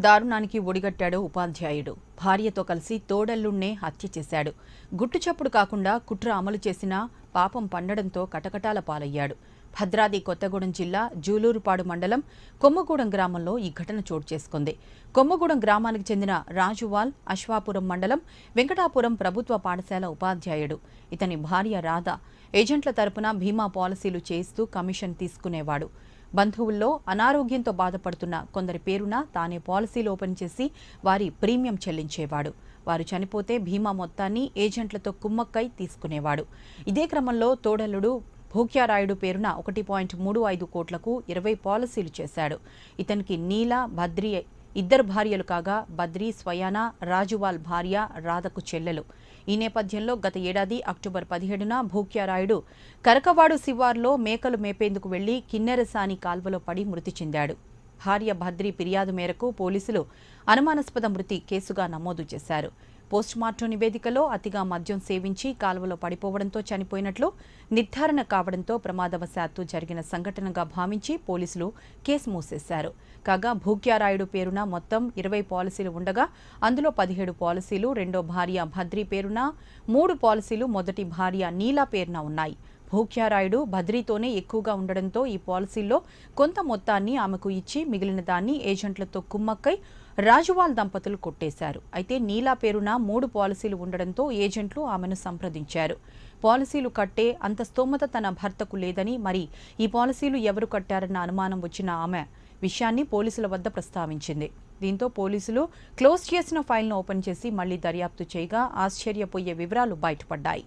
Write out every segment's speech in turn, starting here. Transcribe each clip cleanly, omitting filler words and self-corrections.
దారుణానికి ఒడిగట్టాడు ఉపాధ్యాయుడు. భార్యతో కలిసి తోడల్లుణ్ణే హత్య చేశాడు. గుట్టుచప్పుడు కాకుండా కుట్ర అమలు చేసినా పాపం పండడంతో కటకటాల పాలయ్యాడు. భద్రాద్రి కొత్తగూడెం జిల్లా జూలూరుపాడు మండలం కొమ్మగూడెం గ్రామంలో ఈ ఘటన చోటు చేసుకుంది. కొమ్మగూడెం గ్రామానికి చెందిన రాజువాల్ అశ్వాపురం మండలం వెంకటాపురం ప్రభుత్వ పాఠశాల ఉపాధ్యాయుడు. ఇతని భార్య రాధ ఏజెంట్ల తరపున బీమా పాలసీలు చేయిస్తూ కమిషన్ తీసుకునేవాడు. బంధువుల్లో అనారోగ్యంతో బాధపడుతున్న కొందరి పేరున తానే పాలసీలు ఓపెన్ చేసి వారి ప్రీమియం చెల్లించేవాడు. వారు చనిపోతే బీమా మొత్తాన్ని ఏజెంట్లతో కుమ్మక్కై తీసుకునేవాడు. ఇదే క్రమంలో తోడల్లుడు భూక్యారాయుడు పేరున 1.35 కోట్లకు 20 పాలసీలు చేశాడు. ఇతనికి నీల, బద్రి ఇద్దరు భార్యలు కాగా బద్రి స్వయాన రాజువాల్ భార్య రాధకు చెల్లెలు. ఈ నేపథ్యంలో గత ఏడాది అక్టోబర్ 17న భూక్యారాయుడు కరకవాడు శివార్లో మేకలు మేపేందుకు వెళ్లి కిన్నెరసాని కాల్వలో పడి మృతి చెందాడు. భార్య భద్రి ఫిర్యాదు మేరకు పోలీసులు అనుమానాస్పద మృతి కేసుగా నమోదు చేశారు. పోస్టుమార్టం నివేదికలో అతిగా మద్యం సేవించి కాలువలో పడిపోవడంతో చనిపోయినట్లు నిర్ధారణ కావడంతో ప్రమాదవశాత్తు జరిగిన సంఘటనగా భావించి పోలీసులు కేసు మూసేశారు. కాగా భూక్యారాయుడు పేరున మొత్తం 20 పాలసీలు ఉండగా అందులో 17 పాలసీలు రెండో భార్య భద్రి పేరున, 3 పాలసీలు మొదటి భార్య నీలా పేరున ఉన్నాయి. భూక్యారాయుడు బద్రీతోనే ఎక్కువగా ఉండడంతో ఈ పాలసీల్లో కొంత మొత్తాన్ని ఆమెకు ఇచ్చి మిగిలిన దాన్ని ఏజెంట్లతో కుమ్మక్కై రాజువాల్ దంపతులు కొట్టేశారు. అయితే నీలా పేరున 3 పాలసీలు ఉండడంతో ఏజెంట్లు ఆమెను సంప్రదించారు. పాలసీలు కట్టే అంత స్తోమత తన భర్తకు లేదని, మరి ఈ పాలసీలు ఎవరు కట్టారన్న అనుమానం వచ్చిన ఆమె విషయాన్ని పోలీసుల వద్ద ప్రస్తావించింది. దీంతో పోలీసులు క్లోజ్ చేసిన ఫైల్ను ఓపెన్ చేసి మళ్లీ దర్యాప్తు చేయగా ఆశ్చర్యపోయే వివరాలు బయటపడ్డాయి.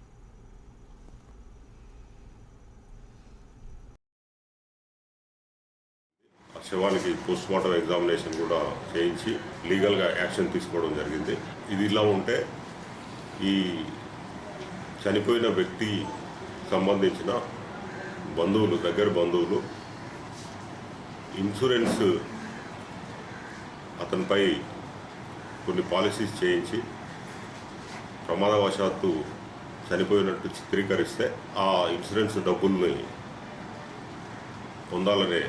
శవానికి పోస్ట్మార్టం ఎగ్జామినేషన్ కూడా చేయించి లీగల్గా యాక్షన్ తీసుకోవడం జరిగింది. ఇది ఇలా ఉంటే ఈ చనిపోయిన వ్యక్తి సంబంధించిన బంధువులు, దగ్గర బంధువులు ఇన్సూరెన్స్ అతనిపై కొన్ని పాలసీస్ చేయించి ప్రమాదవశాత్తు చనిపోయినట్టు చిత్రీకరిస్తే ఆ ఇన్సూరెన్స్ డబ్బుల్ని పొందాలనే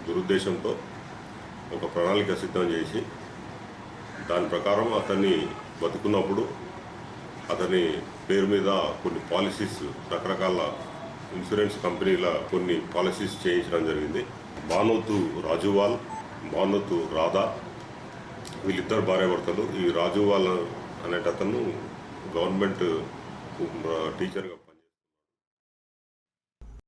దురుద్దేశంతో ఒక ప్రణాళిక సిద్ధం చేసి దాని ప్రకారం అతన్ని బతుకున్నప్పుడు అతని పేరు మీద కొన్ని పాలసీస్, రకరకాల ఇన్సూరెన్స్ కంపెనీల కొన్ని పాలసీస్ చేయించడం జరిగింది. బానోతు రాజువాల్, బానోతు రాధా వీళ్ళిద్దరు భార్యాభర్తలు. ఈ రాజువాల్ అనేటతను గవర్నమెంట్ టీచర్గా